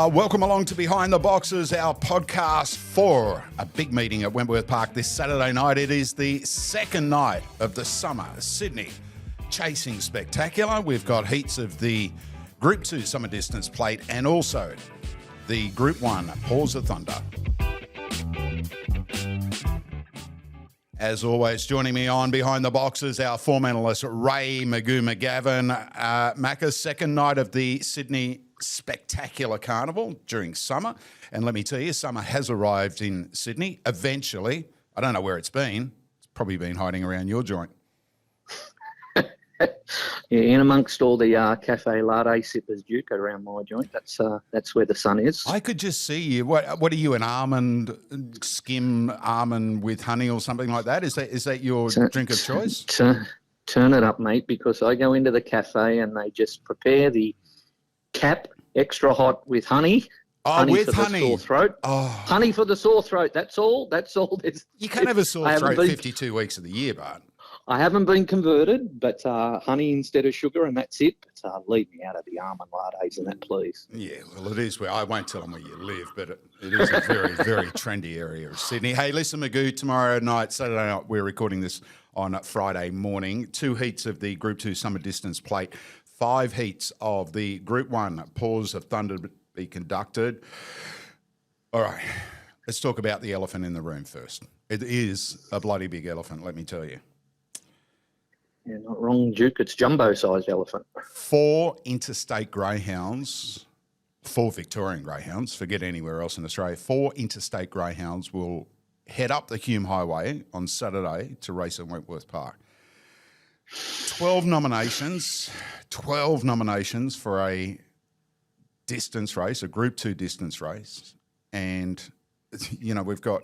Welcome along to Behind the Boxes, our podcast for a big meeting at Wentworth Park this Saturday night. It is the second night of the Summer Sydney Chasing Spectacular. We've got heats of the Group 2 Summer Distance Plate and also the Group 1 Paws of Thunder. As always, joining me on Behind the Boxes, our form analyst, Ray McGavin. Macca's second night of the Sydney Spectacular Carnival during summer. And let me tell you, summer has arrived in Sydney eventually. I don't know where it's been. It's probably been hiding around your joint. Yeah, in amongst all the cafe latte sippers, Duke, around my joint. That's where the sun is. I could just see you. What are you, an almond, skim almond with honey or something like that? Is that your drink of choice? Turn it up, mate, because I go into the cafe and they just prepare the cap extra hot with honey. Oh, with honey. The sore throat. Oh. Honey for the sore throat. That's all. You can't have a sore throat 52 weeks of the year, Bart. I haven't been converted, but honey instead of sugar, and that's it. But leave me out of the almond lattes and that, please. Yeah, well, it is where I won't tell them where you live, but it is a very, very trendy area of Sydney. Hey, listen, Magoo, tomorrow night, Saturday night, we're recording this on Friday morning. 2 heats of the Group 2 Summer Distance Plate, 5 heats of the Group 1 Paws of Thunder to be conducted. All right, let's talk about the elephant in the room first. It is a bloody big elephant, let me tell you. You're not wrong, Duke. It's jumbo-sized elephant. 4 interstate greyhounds, 4 Victorian greyhounds, forget anywhere else in Australia, 4 interstate greyhounds will head up the Hume Highway on Saturday to race at Wentworth Park. 12 nominations for a distance race, a Group 2 distance race. And, you know, we've got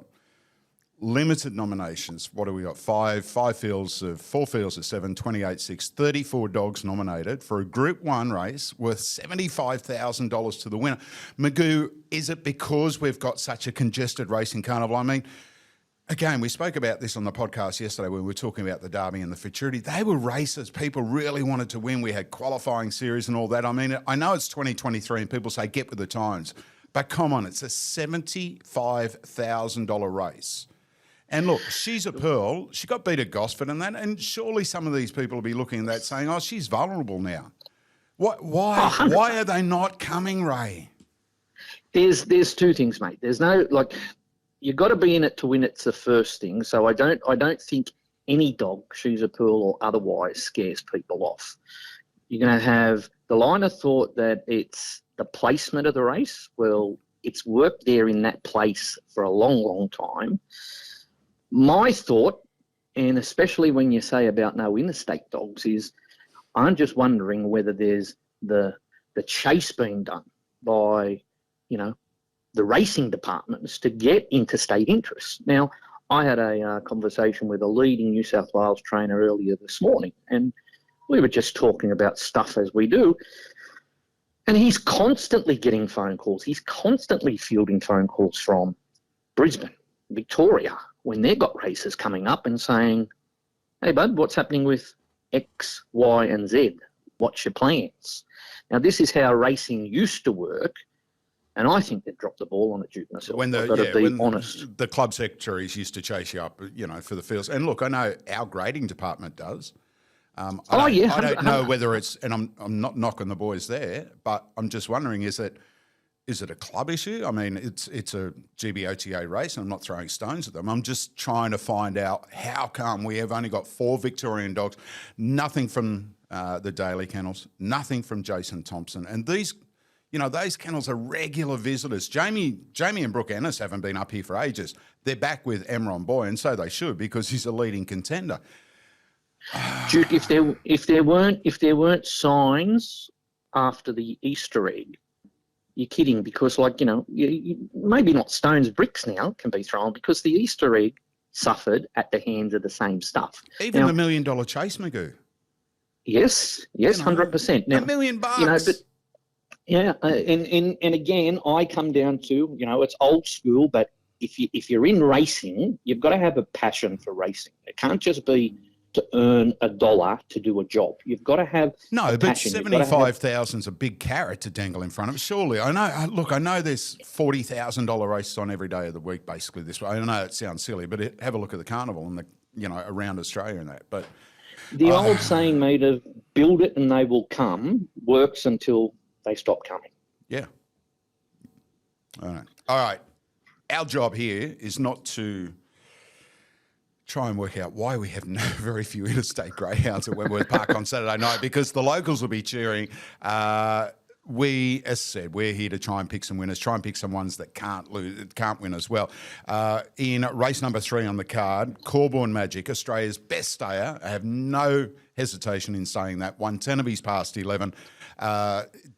limited nominations. What do we got? 4 fields of 7, 28-6, 34 dogs nominated for a Group 1 race worth $75,000 to the winner. Magoo, is it because we've got such a congested racing carnival? I mean, again, we spoke about this on the podcast yesterday when we were talking about the Derby and the Futurity. They were races people really wanted to win. We had qualifying series and all that. I mean, I know it's 2023 and people say get with the times, but come on, it's a $75,000 race. And look, She's a Pearl. She got beat at Gosford and that, and surely some of these people will be looking at that saying, oh, she's vulnerable now. Why are they not coming, Ray? There's 2 things, mate. There's no, like, you've got to be in it to win. It's the first thing. So I don't think any dog, She's a Pearl or otherwise, scares people off. You're going to have the line of thought that it's the placement of the race. Well, it's worked there in that place for a long, long time. My thought, and especially when you say about no interstate dogs, is I'm just wondering whether there's the chase being done by, you know, the racing departments to get interstate interest. Now, I had a conversation with a leading New South Wales trainer earlier this morning, and we were just talking about stuff as we do. And he's constantly getting phone calls. He's constantly fielding phone calls from Brisbane, Victoria, when they've got races coming up and saying, hey, bud, what's happening with X, Y, and Z? What's your plans? Now, this is how racing used to work, and I think they've dropped the ball on it, Duke, myself. When honest. The club secretaries used to chase you up, you know, for the fields. And look, I know our grading department does. I don't know whether it's, and I'm not knocking the boys there, but I'm just wondering, is it a club issue? I mean, it's a GBOTA race, and I'm not throwing stones at them. I'm just trying to find out how come we have only got 4 Victorian dogs, nothing from the Daily Kennels, nothing from Jason Thompson. And these, you know, those kennels are regular visitors. Jamie and Brooke Ennis haven't been up here for ages. They're back with Emron Boy, and so they should, because he's a leading contender. Duke, if there weren't signs after the Easter egg, you're kidding, because, like, you know, maybe not stones, bricks now can be thrown, because the Easter egg suffered at the hands of the same stuff. Even now, the $1 million chase, Magoo. Yes, 100%. Now, $1 million. You know, but yeah, and again, I come down to, you know, it's old school, but if you're in racing, you've got to have a passion for racing. It can't just be to earn $1 to do a job. You've got to have no, but passion. 75,000 is a big carrot to dangle in front of. Surely, I know. Look, I know there's $40,000 races on every day of the week, basically this way. I know it sounds silly, but have a look at the carnival and around Australia and that. But the old saying, mate, of build it and they will come works until they stop coming. Yeah. All right. Our job here is not to try and work out why we have very few interstate greyhounds at Wentworth Park on Saturday night, because the locals will be cheering. As I said, we're here to try and pick some winners, try and pick some ones that can't win as well. In race number 3 on the card, Corborn Magic, Australia's best stayer. I have no hesitation in saying that. Won 10 of his past 11.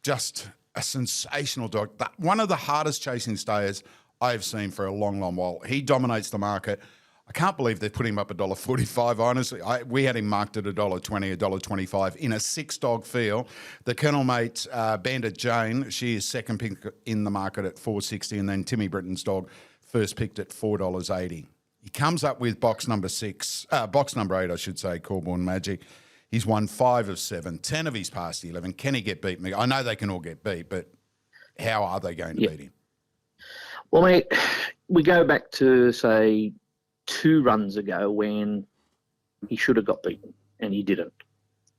Just a sensational dog. One of the hardest chasing stayers I've seen for a long, long while. He dominates the market. I can't believe they put him up $1.45, honestly. We had him marked at $1.20, $1.25 in a 6-dog field. The kennel mate, Bandit Jane, she is second pick in the market at $4.60, and then Timmy Britton's dog first picked at $4.80. He comes up with box number 8, I should say, Corborn Magic. He's won 5 of 7, 10 of his past 11. Can he get beat? I know they can all get beat, but how are they going to beat him? Well, mate, we go back to, say, 2 runs ago when he should have got beaten and he didn't.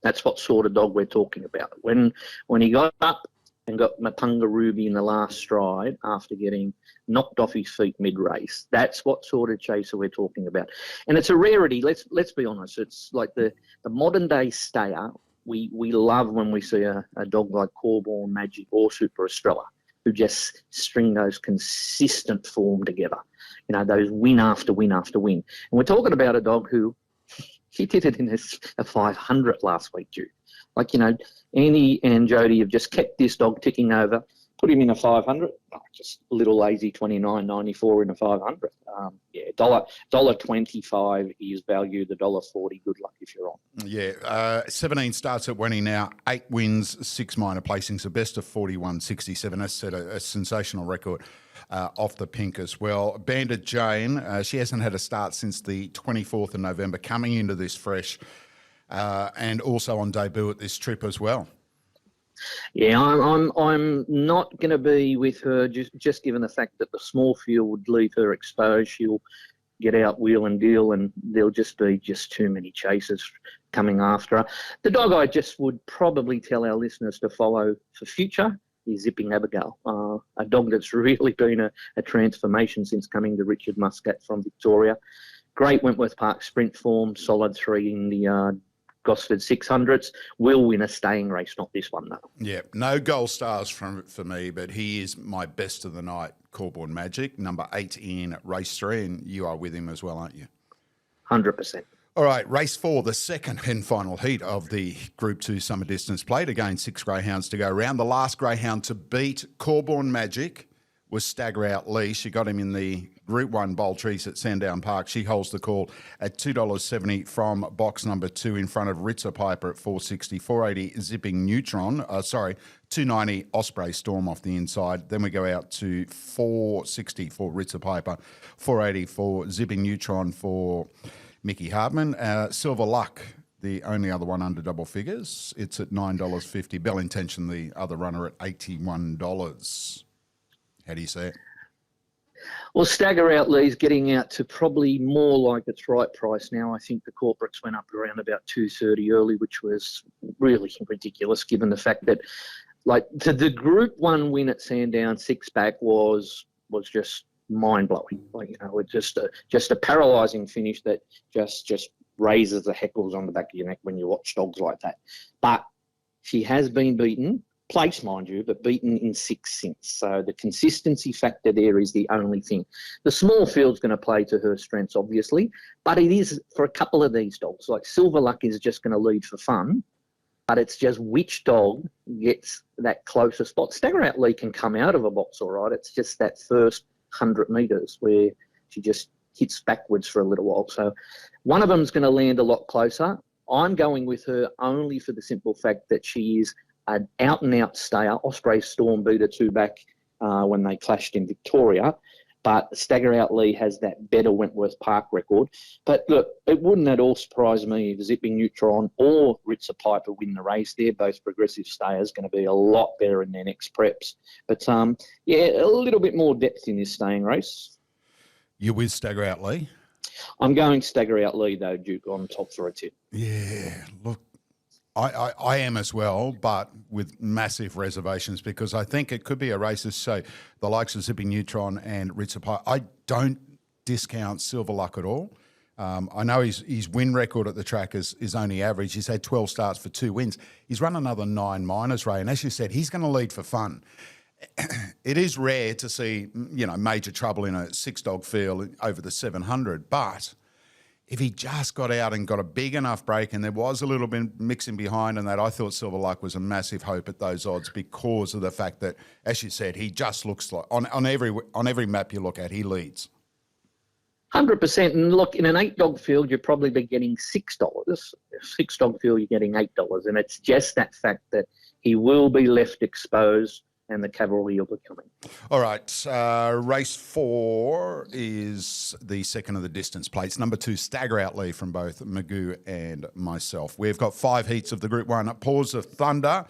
That's what sort of dog we're talking about. When he got up and got Mapunga Ruby in the last stride after getting knocked off his feet mid-race, that's what sort of chaser we're talking about. And it's a rarity. Let's be honest. It's like the modern-day stayer. We love when we see a dog like Corborn Magic or Super Estrella who just string those consistent form together. Those win after win after win. And we're talking about a dog who, he did it in a 500 last week, Jude. Annie and Jody have just kept this dog ticking over, put him in a 500, just a little lazy $29.94 in a 500. $1.25 is valued, $1.40. Good luck if you're on. Yeah, 17 starts at Wenny now, 8 wins, 6 minor placings, a best of 41.67. That's set a sensational record off the pink as well. Bandit Jane, she hasn't had a start since the 24th of November, coming into this fresh and also on debut at this trip as well. Yeah, I'm not going to be with her just given the fact that the small field would leave her exposed. She'll get out, wheel and deal, and there'll just be too many chasers coming after her. The dog I just would probably tell our listeners to follow for future is Zipping Abigail, a dog that's really been a transformation since coming to Richard Muscat from Victoria. Great Wentworth Park sprint form, solid 3 in the Gosford 600s. Will win a staying race, not this one though. Yeah, no gold stars for me, but he is my best of the night, Corborn Magic, number 8 in race 3, and you are with him as well, aren't you? 100%. All right, race 4, the second and final heat of the Group 2 summer distance played. Again, 6 greyhounds to go around. The last greyhound to beat Corborn Magic was Stagger Out Lee. She got him in the Group 1 Bowl Trees at Sandown Park. She holds the call at $2.70 from box number 2 in front of Ritzer Piper at $4.60, $4.80 Zipping Neutron. $2.90 Osprey Storm off the inside. Then we go out to $4.60 for Ritzer Piper, $4.80 for Zipping Neutron for Mickey Hardman. Silver Luck, the only other one under double figures. It's at $9.50. Bell Intention, the other runner, at $81. How do you say it? Well, Stagger Out Lee's getting out to probably more like its right price now. I think the corporates went up around about $2.30 early, which was really ridiculous given the fact that the Group 1 win at Sandown 6-back was just mind-blowing. It's just a paralysing finish that just raises the heckles on the back of your neck when you watch dogs like that. But she has been beaten. Place, mind you, but beaten in 6 since. So the consistency factor there is the only thing. The small field's going to play to her strengths, obviously, but it is for a couple of these dogs. Like Silver Luck is just going to lead for fun, but it's just which dog gets that closer spot. Stagger Out Lee can come out of a box all right. It's just that first 100 metres where she just hits backwards for a little while. So one of them's going to land a lot closer. I'm going with her only for the simple fact that she is an out-and-out stayer. Osprey Storm beat her 2-back when they clashed in Victoria. but Stagger Out Lee has that better Wentworth Park record. But look, it wouldn't at all surprise me if Zipping Neutron or Ritzer Piper win the race. They're both progressive stayers, going to be a lot better in their next preps. But yeah, a little bit more depth in this staying race. You with Stagger Out Lee? I'm going Stagger Out Lee though, Duke, on top for a tip. Yeah, look, I am as well, but with massive reservations because I think it could be a race, so the likes of Zipping Neutron and Ritzer Piper. I don't discount Silver Luck at all. I know his win record at the track is only average. He's had 12 starts for 2 wins. He's run another 9 minors, Ray, and as you said, he's going to lead for fun. It is rare to see, major trouble in a 6-dog field over the 700, but if he just got out and got a big enough break and there was a little bit mixing behind and that, I thought Silver Luck was a massive hope at those odds because of the fact that, as you said, he just looks like, on every map you look at, he leads. 100%. And look, in an 8-dog field, you'll probably be getting $6. 6-dog field, you're getting $8. And it's just that fact that he will be left exposed and the cavalry will be coming. All right, race 4 is the second of the distance plates. Number 2, Stagger Out Lee from both Magoo and myself. We've got 5 heats of the Group 1 Paws of Thunder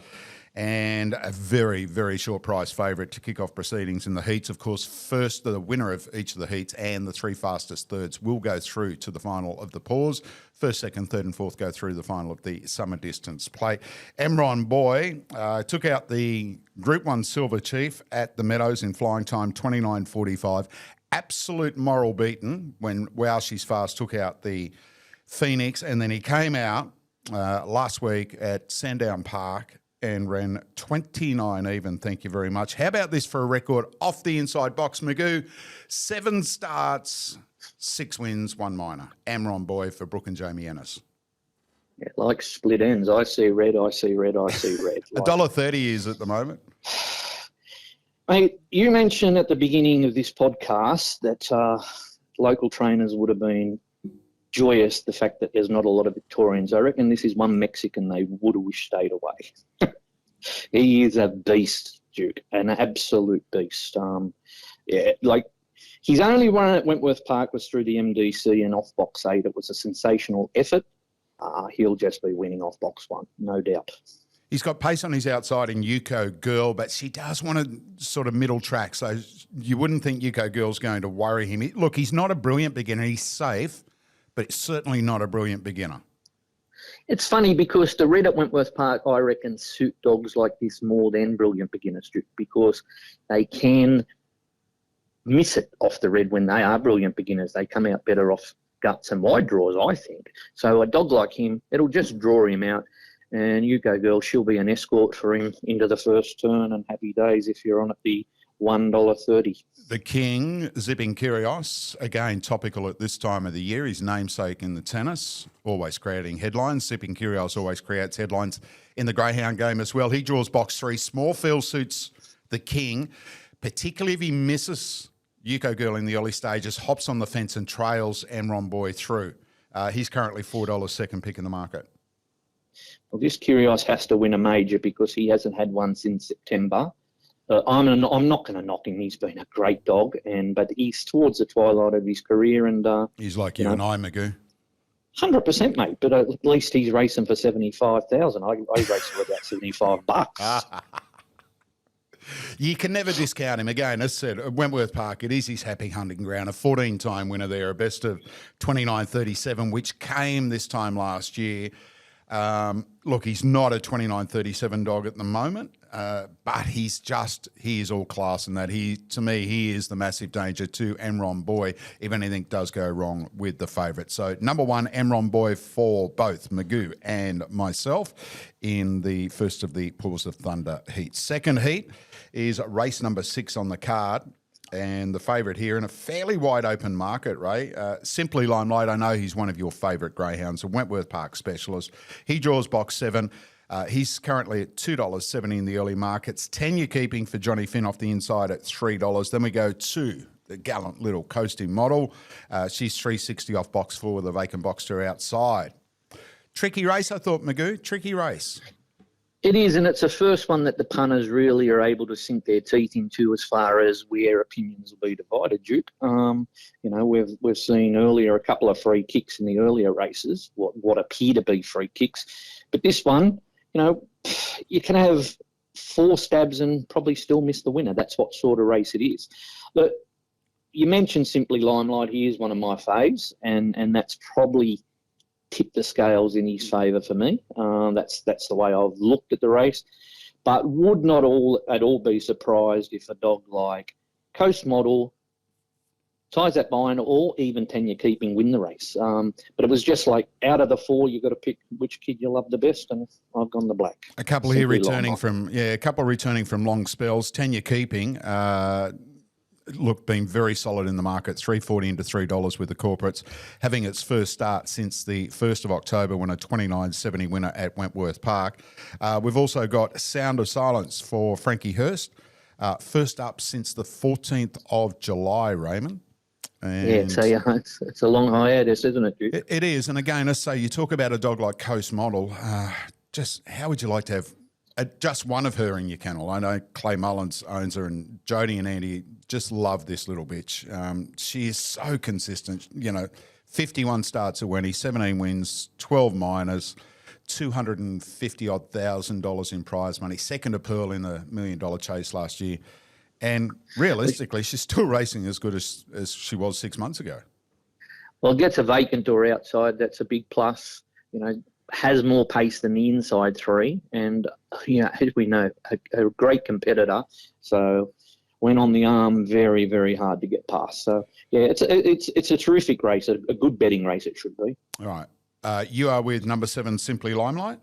and a very, very short price favourite to kick off proceedings in the heats. Of course, first, the winner of each of the heats and the 3 fastest thirds will go through to the final of the Paws. First, second, third and fourth go through the final of the summer distance plate. Emron Boy took out the Group 1 Silver Chief at the Meadows in flying time 29.45. Absolute moral beaten when Wow She's Fast took out the Phoenix, and then he came out last week at Sandown Park and ran 29 even, thank you very much. How about this for a record off the inside box, Magoo? 7 starts, 6 wins, 1 minor. Amron Boy for Brooke and Jamie Ennis. Yeah, like split ends. I see red, I see red, I see red. $1.30 is at the moment. Mate, you mentioned at the beginning of this podcast that local trainers would have been joyous the fact that there's not a lot of Victorians. I reckon this is one Mexican they would have wished stayed away. He is a beast, Duke, an absolute beast. His only run at Wentworth Park was through the MDC and off box 8. It was a sensational effort. He'll just be winning off box 1, no doubt. He's got pace on his outside in Yuko Girl, but she does want a sort of middle track, so you wouldn't think Yuko Girl's going to worry him. Look, he's not a brilliant beginner. He's safe, but certainly not a brilliant beginner. It's funny because the red at Wentworth Park, I reckon, suit dogs like this more than brilliant beginners, because they can miss it off the red when they are brilliant beginners. They come out better off guts and wide draws, I think. So a dog like him, it'll just draw him out. And you go, girl, she'll be an escort for him into the first turn, and happy days if you're on at the $1.30. The King, Zipping Curios, again topical at this time of the year. His namesake in the tennis, always creating headlines. Zipping Curios always creates headlines in the greyhound game as well. He draws box 3. Small field suits the King, particularly if he misses Yuko Girl in the early stages, hops on the fence and trails Amron Boy through. He's currently $4 second pick in the market. Well, this Curios has to win a major because he hasn't had one since September. I'm not going to knock him. He's been a great dog, but he's towards the twilight of his career. And he's like you and I, Magoo. 100%, mate. But at least he's racing for $75,000. I race for about $75. You can never discount him. Again, as I said, at Wentworth Park, it is his happy hunting ground. A 14-time winner there, a best of 29.37, which came this time last year. Look, he's not a 29.37 dog at the moment, but he is all class in that. To me, he is the massive danger to Amron Boy if anything does go wrong with the favourite. So, number 1, Amron Boy for both Magoo and myself in the first of the Paws of Thunder heats. Second heat is race number 6 on the card. And the favourite here in a fairly wide open market, Ray. Simply Limelight, I know he's one of your favourite greyhounds, a Wentworth Park specialist. He draws box 7. He's currently at $2.70 in the early markets. 10 you're keeping for Johnny Finn off the inside at $3. Then we go to the gallant little coasting model. She's $3.60 off box 4 with a vacant box to her outside. Tricky race, I thought, Magoo. Tricky race. It is, and it's the first one that the punters really are able to sink their teeth into as far as where opinions will be divided, Duke. We've seen earlier a couple of free kicks in the earlier races, what appear to be free kicks. But this one, you can have 4 stabs and probably still miss the winner. That's what sort of race it is. But you mentioned Simply Limelight. He is one of my faves, and that's probably tipped the scales in his favour for me. That's the way I've looked at the race. But would not at all be surprised if a dog like Coast Model, Ties That Bind, or even Tanya Keeping win the race. But it was just like, out of the 4, you've got to pick which kid you love the best, and I've gone the black. A couple here returning from long spells. Tanya Keeping, been very solid in the market, $3.40 into $3 with the corporates, having its first start since the 1st of October when a 29.70 winner at Wentworth Park. We've also got Sound of Silence for Frankie Hurst, first up since the 14th of July, Raymond. And it's a long hiatus, isn't it, Duke? It is. And again, let's say you talk about a dog like Coast Model, just how would you like to have just one of her in your kennel? I know Clay Mullins owns her, and Jody and Andy just love this little bitch. She is so consistent. 51 starts a Wenny, 17 wins, 12 minors, $250,000 in prize money, second to Pearl in the $1 million chase last year. And realistically, she's still racing as good as she was 6 months ago. Well, it gets a vacant door outside. That's a big plus. Has more pace than the inside 3, and as we know, a great competitor. So went on the arm, very, very hard to get past. So yeah, it's a terrific race, a good betting race it should be. All right, you are with number 7, Simply Limelight.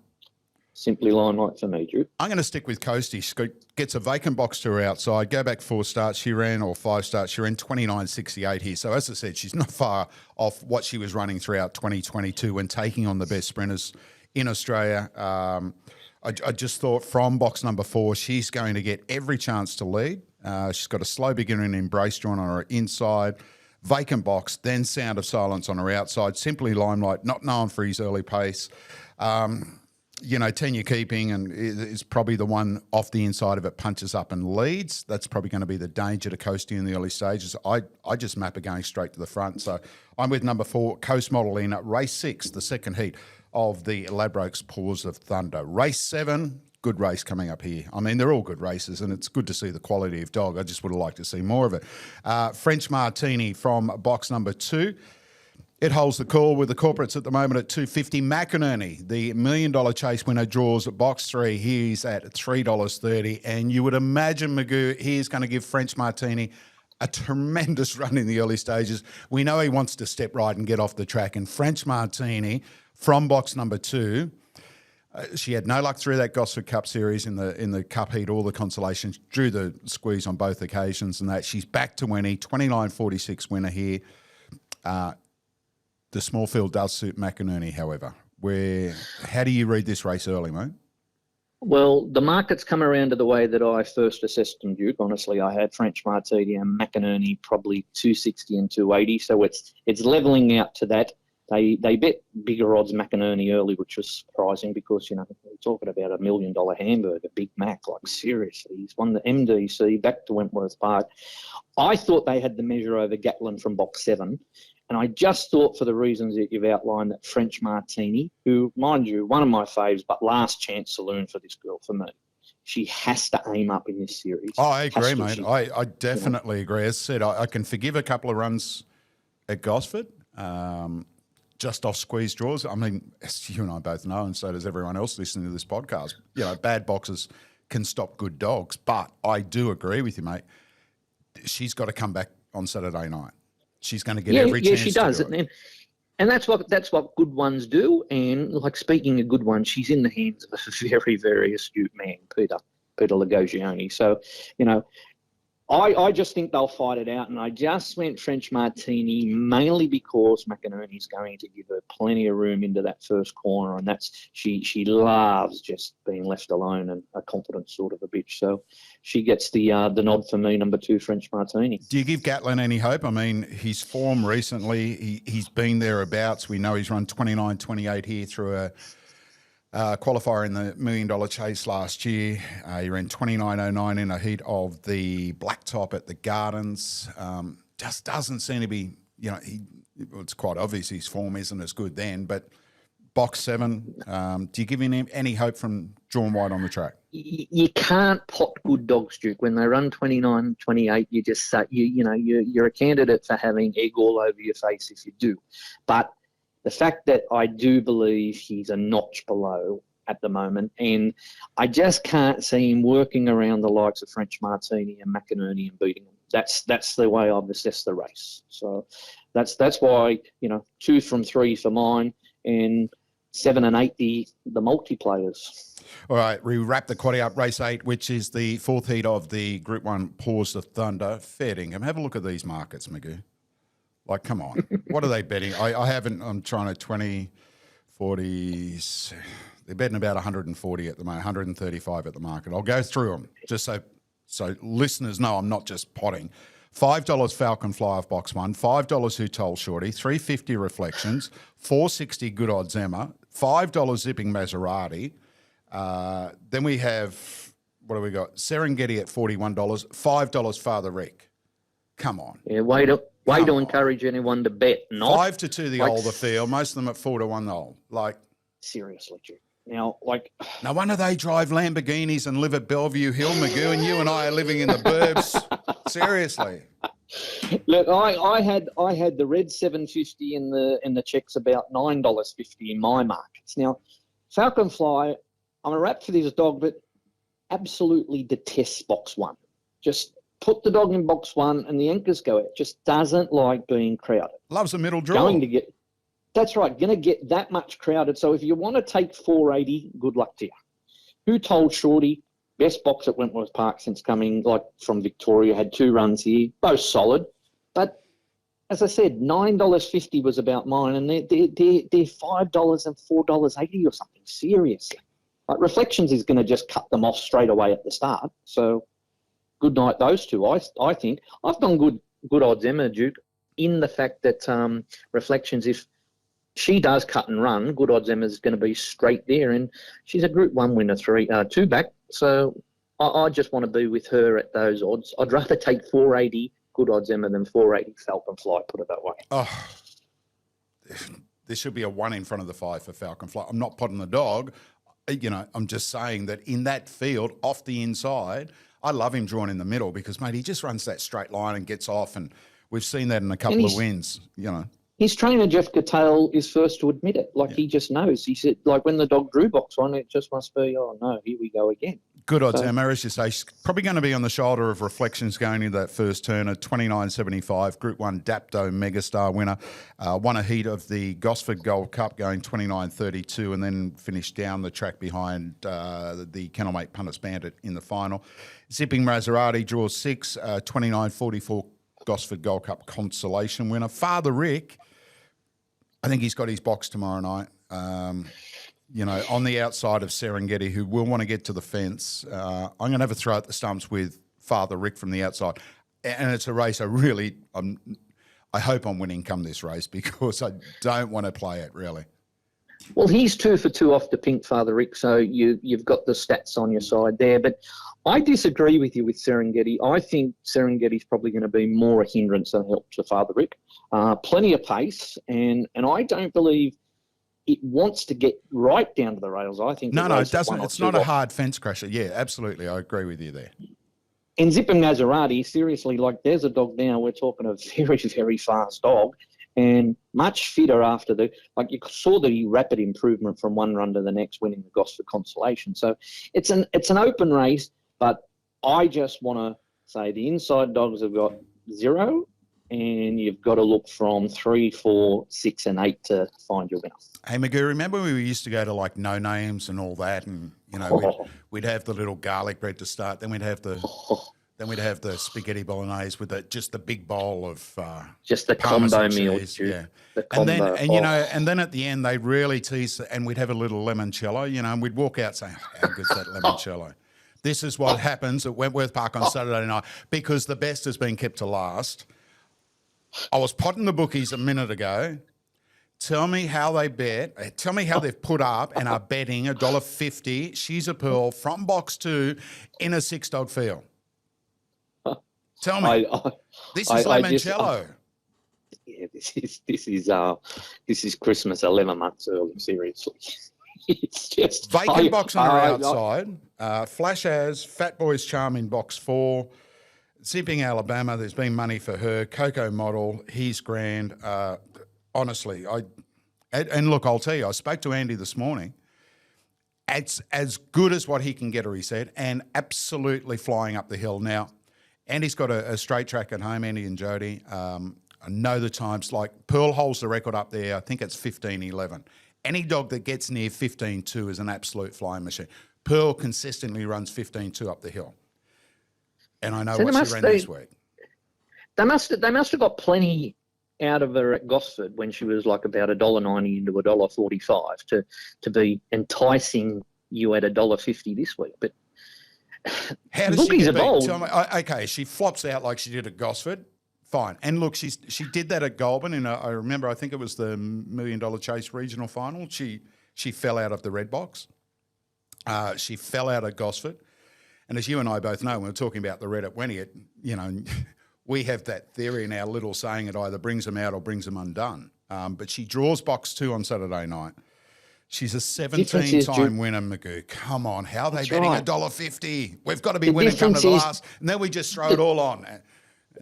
Simply Limelight for me, Drew. I'm going to stick with Coastie. She gets a vacant box to her outside. Go back 4 starts. She ran, or 5 starts. She ran 29.68 here. So as I said, she's not far off what she was running throughout 2022 when taking on the best sprinters in Australia. I just thought from box number 4, she's going to get every chance to lead. She's got a slow beginner and embrace drawn on her inside. Vacant box, then Sound of Silence on her outside. Simply Limelight, not known for his early pace. Tanya Keeping and is probably the one off the inside of it, punches up and leads. That's probably going to be the danger to Coastie in the early stages. I just map her going straight to the front. So I'm with number 4, Coast Model in race 6, the second heat of the Ladbrokes Paws of Thunder. Race 7, good race coming up here. I mean, they're all good races, and it's good to see the quality of dog. I just would have liked to see more of it. French Martini from box number 2. It holds the call with the corporates at the moment at $2.50. McInerney, the $1 million chase winner, draws at box 3. He's at $3.30. And you would imagine, Magoo, he's going to give French Martini a tremendous run in the early stages. We know he wants to step right and get off the track. And French Martini from box number 2, she had no luck through that Gosford Cup series in the Cup heat, all the consolations, drew the squeeze on both occasions, and that she's back to winning, 29.46 winner here. The small field does suit McInerney, however. How do you read this race early, mate? Well, the market's come around to the way that I first assessed them, Duke. Honestly, I had French Martini and McInerney probably 260 and 280, so it's levelling out to that. They bet bigger odds McInerney early, which was surprising because, we're talking about $1 million hamburger, Big Mac, like seriously. He's won the MDC back to Wentworth Park. I thought they had the measure over Gatlin from box 7. And I just thought, for the reasons that you've outlined, that French Martini, who, mind you, one of my faves, but last chance saloon for this girl for me. She has to aim up in this series. Oh, I agree, mate. I definitely agree. As I said, I can forgive a couple of runs at Gosford, just off squeeze draws. I mean, as you and I both know, and so does everyone else listening to this podcast, bad boxes can stop good dogs. But I do agree with you, mate. She's got to come back on Saturday night. She's going to get every chance. Yeah, she does. And that's what good ones do. And like, speaking of good ones, she's in the hands of a very, very astute man, Peter Lagosione. So, I just think they'll fight it out, and I just went French Martini mainly because McInerney's going to give her plenty of room into that first corner, and that's she loves just being left alone and a confident sort of a bitch. So she gets the nod for me, number 2, French Martini. Do you give Gatlin any hope? I mean, his form recently, he's been thereabouts. We know he's run 29.28 here through qualifier in the $1 million chase last year. He ran 29.09 in a heat of the Blacktop at the Gardens. Just doesn't seem to be, it's quite obvious his form isn't as good then, but box 7, do you give him any hope from drawn wide on the track? You can't pot good dogs, Duke. When they run 29, 28, you just say, you're a candidate for having egg all over your face if you do. But the fact that I do believe he's a notch below at the moment, and I just can't see him working around the likes of French Martini and McInerney and beating them. That's the way I've assessed the race. So that's why, 2 from 3 for mine, and 7 and 8 the multiplayers. All right, we wrap the quaddy up. Race 8, which is the 4th heat of the Group 1 Paws of Thunder. Fair dinkum. Have a look at these markets, Magoo. Like, come on. What are they betting? I haven't, I'm trying to 20, 40, they're betting about 140 at the moment, 135 at the market. I'll go through them just so listeners know I'm not just potting. $5 Falcon Fly off box 1, $5 Who Told Shorty, $3.50 Reflections, $4.60 Good Odds Emma, $5 Zipping Maserati. Then we have, what do we got? Serengeti at $41, $5 Father Rick. Come on. Yeah, way to encourage anyone to bet. Not 5 to 2 the older field, most of them at 4 to 1 the old. Like, seriously, Duke. Now, no wonder they drive Lamborghinis and live at Bellevue Hill, Magoo, and you and I are living in the burbs. Seriously. Look, I had the red 750 in the checks about $9.50 in my markets. Now, Falcon Fly, I'm a rap for this dog, but absolutely detests box 1. Just put the dog in box 1 and the anchors go out. Just doesn't like being crowded. Loves a middle draw. That's right, going to get that much crowded. So if you want to take 480, good luck to you. Who Told Shorty, best box at Wentworth Park since coming from Victoria, had 2 runs here, both solid. But as I said, $9.50 was about mine, and they're $5 and $4.80 or something, seriously. Reflections is going to just cut them off straight away at the start. So good night, those two, I think. I've gone good odds, Emma, Duke, in the fact that Reflections, if she does cut and run, good odds Emma's going to be straight there, and she's a Group 1 winner, 2 back. So I just want to be with her at those odds. I'd rather take 480 good odds Emma than 480 Falcon Fly, put it that way. Oh, there should be a 1 in front of the 5 for Falcon Fly. I'm not potting the dog. I'm just saying that in that field, off the inside, I love him drawn in the middle because, mate, he just runs that straight line and gets off, and we've seen that in a couple of wins, His trainer, Jeff Cattell, is first to admit it. He just knows. He said, when the dog drew box 1, it just must be, oh, no, here we go again. Good odds, Emma, as you say. She's probably going to be on the shoulder of Reflections going into that first turn at 29.75. Group 1 Dapto Megastar winner. Won a heat of the Gosford Gold Cup going 29.32 and then finished down the track behind the Kennelmate Punters Bandit in the final. Zipping Maserati draws 6, 29.44 Gosford Gold Cup consolation winner. Father Rick, I think he's got his box tomorrow night. On the outside of Serengeti, who will want to get to the fence. I'm going to have a throw at the stumps with Father Rick from the outside. And it's a race I hope I'm winning come this race because I don't want to play it, really. Well, he's 2 for 2 off the pink, Father Rick, so you've got the stats on your side there. But I disagree with you with Serengeti. I think Serengeti's probably going to be more a hindrance than help to Father Rick. Plenty of pace, and I don't believe it wants to get right down to the rails. I think no, it doesn't. It's not a hard fence crasher. Yeah, absolutely. I agree with you there. And Zipping Maserati, seriously, there's a dog now. We're talking a very, very fast dog and much fitter after you saw the rapid improvement from one run to the next, winning the Gosford Consolation. So it's an open race, but I just want to say the inside dogs have got 0, and you've got to look from 3, 4, 6, and 8 to find your winner. Hey, Magoo, remember when we used to go to No Names and all that, and we'd have the little garlic bread to start, then we'd have the spaghetti bolognese with just the big bowl of just the combo meal, yeah. The combo. And then at the end they'd really tease, and we'd have a little limoncello, and we'd walk out saying, "How good's that limoncello?" This is what happens at Wentworth Park on Saturday night because the best has been kept to last. I was potting the bookies a minute ago. Tell me how they bet. Tell me how they've put up and are betting $1.50. She's a Pearl from box 2 in a 6-dog field. Tell me. This is limoncello. Yeah, this is Christmas 11 months early. Seriously, it's just vacant box on her outside. Flash as Fat Boys Charm in box 4. Zipping Alabama. There's been money for her. Coco Model. He's grand. Honestly, and look, I'll tell you. I spoke to Andy this morning. It's as good as what he can get her, he said, and absolutely flying up the hill. Now, Andy's got a straight track at home, Andy and Jody. I know the times, like Pearl holds the record up there. I think it's 15:11. Any dog that gets near 15:2 is an absolute flying machine. Pearl consistently runs 15:2 up the hill. And I know what she ran this week. They must have got plenty out of her at Gosford when she was like about $1.90 into $1.45 to be enticing you at $1.50 this week. But how does she get beat? Tell me. Okay, she flops out like she did at Gosford. Fine. And look, she did that at Goulburn. I remember, I think it was the $1 Million Chase regional final. She fell out of the red box. She fell out at Gosford. And as you and I both know, when we're talking about the red at Wenny, we have that theory in our little saying, it either brings them out or brings them undone. But she draws box 2 on Saturday night. She's a 17-time winner, Magoo. Come on, how are they betting $1.50? We've got to be winning come to the last. And then we just throw it all on.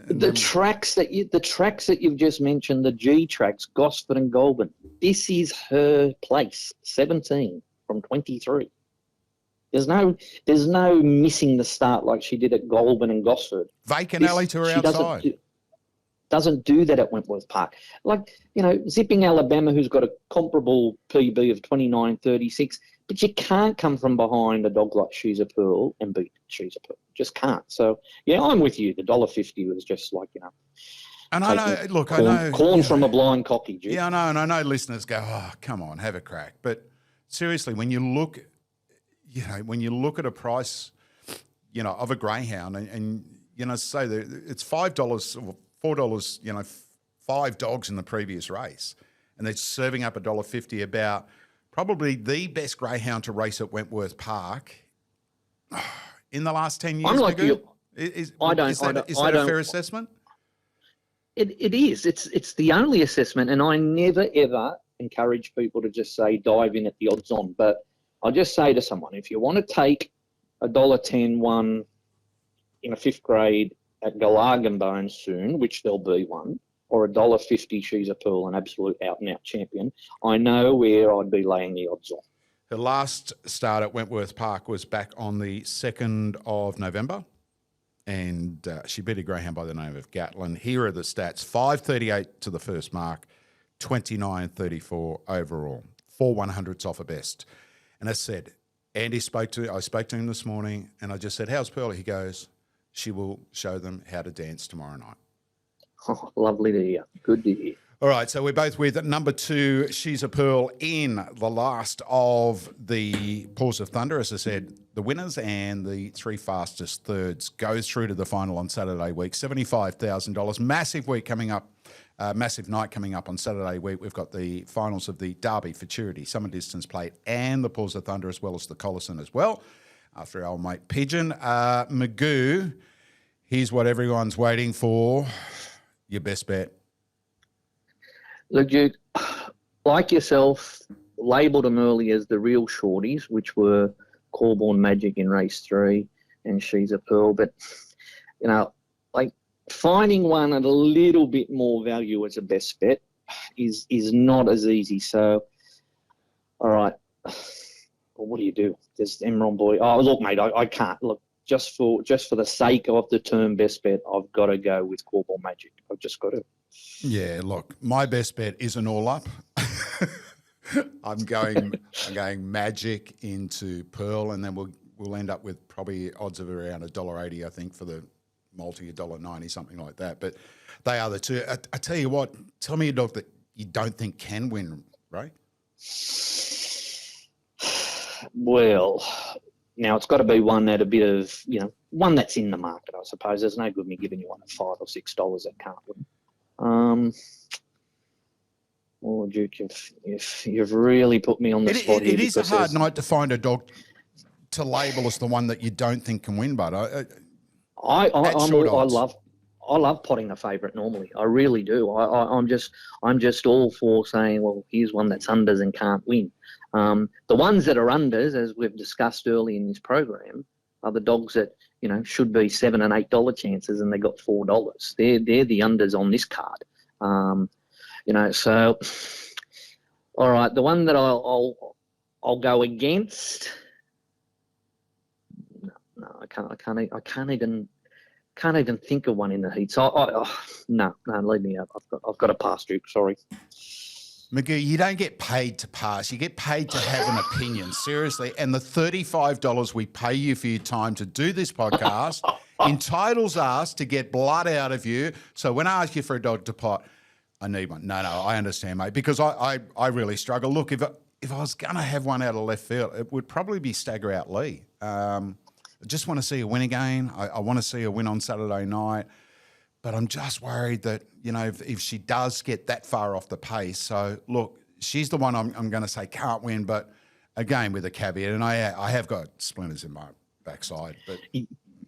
The tracks that you've just mentioned, the G tracks, Gosford and Goulburn, this is her place, 17 from 23. There's no missing the start like she did at Goulburn and Gosford. Vacant alley to her outside. Doesn't do that at Wentworth Park. Like, Zipping Alabama, who's got a comparable PB of 29.36, but you can't come from behind a dog like She's a Pearl and beat She's a Pearl. Just can't. So, yeah, I'm with you. The $1.50 was just like, And I know, look, corn from a blind cocky. Dude. Yeah, I know, and I know listeners go, oh, come on, have a crack. But seriously, when you look at a price, of a greyhound and say that it's $5 or $4, 5 dogs in the previous race, and they're serving up $1.50 about probably the best greyhound to race at Wentworth Park in the last 10 years. I'm like you. Is that a fair assessment? It is. It's the only assessment, and I never ever encourage people to just say dive in at the odds on. But I'll just say to someone, if you want to take $1.10 one in a 5th grade at Gallagher Bones soon, which there'll be one, or $1.50 She's a Pearl, an absolute out-and-out champion, I know where I'd be laying the odds on. Her last start at Wentworth Park was back on the 2nd of November, and she beat a greyhound by the name of Gatlin. Here are the stats: 5.38 to the first mark, 29.34 overall, 4 100s off a best. And as I said, I spoke to him this morning, and I just said, how's Pearl? He goes, she will show them how to dance tomorrow night. Oh, lovely to hear. Good to hear. All right, so we're both with number 2, She's a Pearl, in the last of the Paws of Thunder. As I said, the winners and the 3 fastest thirds goes through to the final on Saturday week. $75,000. Massive week coming up. Massive night coming up on Saturday week. We've got the finals of the Derby Futurity, Summer Distance Plate, and the Paws of Thunder, as well as the Collison as well, after our old mate Pigeon. Magoo, here's what everyone's waiting for. Your best bet. Look, Duke, like yourself, labelled them early as the real shorties, which were Corborn Magic in race 3 and She's a Pearl. But, finding one at a little bit more value as a best bet is not as easy. So, all right, well, what do you do? There's Emron Boy. Oh, look, mate, I can't. Look, just for the sake of the term best bet, I've got to go with Corborn Magic. I've just got to. Yeah, look, my best bet isn't all up. I'm going Magic into Pearl, and then we'll end up with probably odds of around $1.80, I think, for the multi, $1.90, something like that. But they are the two. I tell you what, tell me a dog that you don't think can win, right? Well, now it's got to be one at a bit of, one that's in the market, I suppose. There's no good me giving you one at $5 or $6 that can't win. Oh, Duke, you've really put me on the spot here. It is a hard night to find a dog to label as the one that you don't think can win, but I love potting a favourite normally. I really do. I'm just all for saying, well, here's one that's unders and can't win. The ones that are unders, as we've discussed early in this program, are the dogs that should be $7 and $8 chances, and they got $4. They're the unders on this card. So all right, the one that I'll go against. No, I can't even think of one in the heat. So no, leave me out. I've got to pass, Duke. Sorry. Magoo, you don't get paid to pass. You get paid to have an opinion, seriously. And the $35 we pay you for your time to do this podcast entitles us to get blood out of you. So when I ask you for a dog to pot, I need one. No, I understand, mate, because I really struggle. Look, if I was going to have one out of left field, it would probably be Stagger Out Lee. I just want to see a win again. I want to see a win on Saturday night. But I'm just worried that, if she does get that far off the pace. So, look, she's the one I'm going to say can't win, but again, with a caveat. And I have got splinters in my backside. But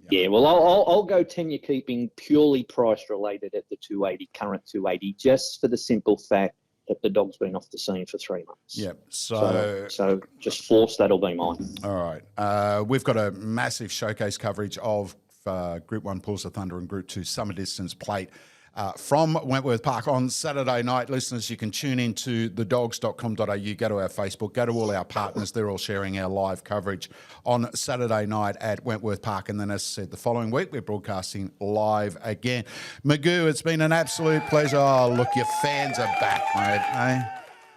yeah, well, I'll go tenure keeping purely price related at the 280, current 280, just for the simple fact that the dog's been off the scene for 3 months. Yep. So just force, that'll be mine. All right. We've got a massive showcase coverage of Group 1 Pulls of Thunder and Group 2 Summer Distance Plate from Wentworth Park on Saturday night. Listeners, you can tune into thedogs.com.au, go to our Facebook, go to all our partners. They're all sharing our live coverage on Saturday night at Wentworth Park. And then, as I said, the following week, we're broadcasting live again. Magoo, it's been an absolute pleasure. Oh, look, your fans are back, mate. Hey?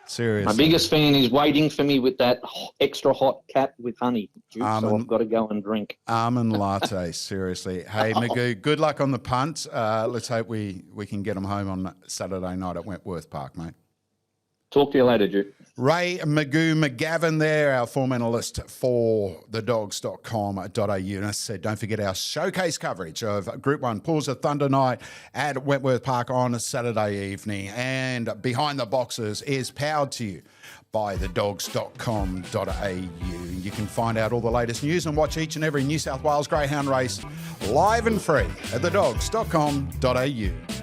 Seriously. My biggest fan is waiting for me with that extra hot cap with honey, Duke, so I've got to go and drink. Almond latte, seriously. Hey, Magoo, good luck on the punt. Let's hope we can get them home on Saturday night at Wentworth Park, mate. Talk to you later, Duke. Ray Magoo McGavin there, our form analyst for thedogs.com.au. And as I said, don't forget our showcase coverage of Group 1 Pulls of Thunder Night at Wentworth Park on a Saturday evening. And Behind the Boxes is powered to you by thedogs.com.au. You can find out all the latest news and watch each and every New South Wales Greyhound race live and free at thedogs.com.au.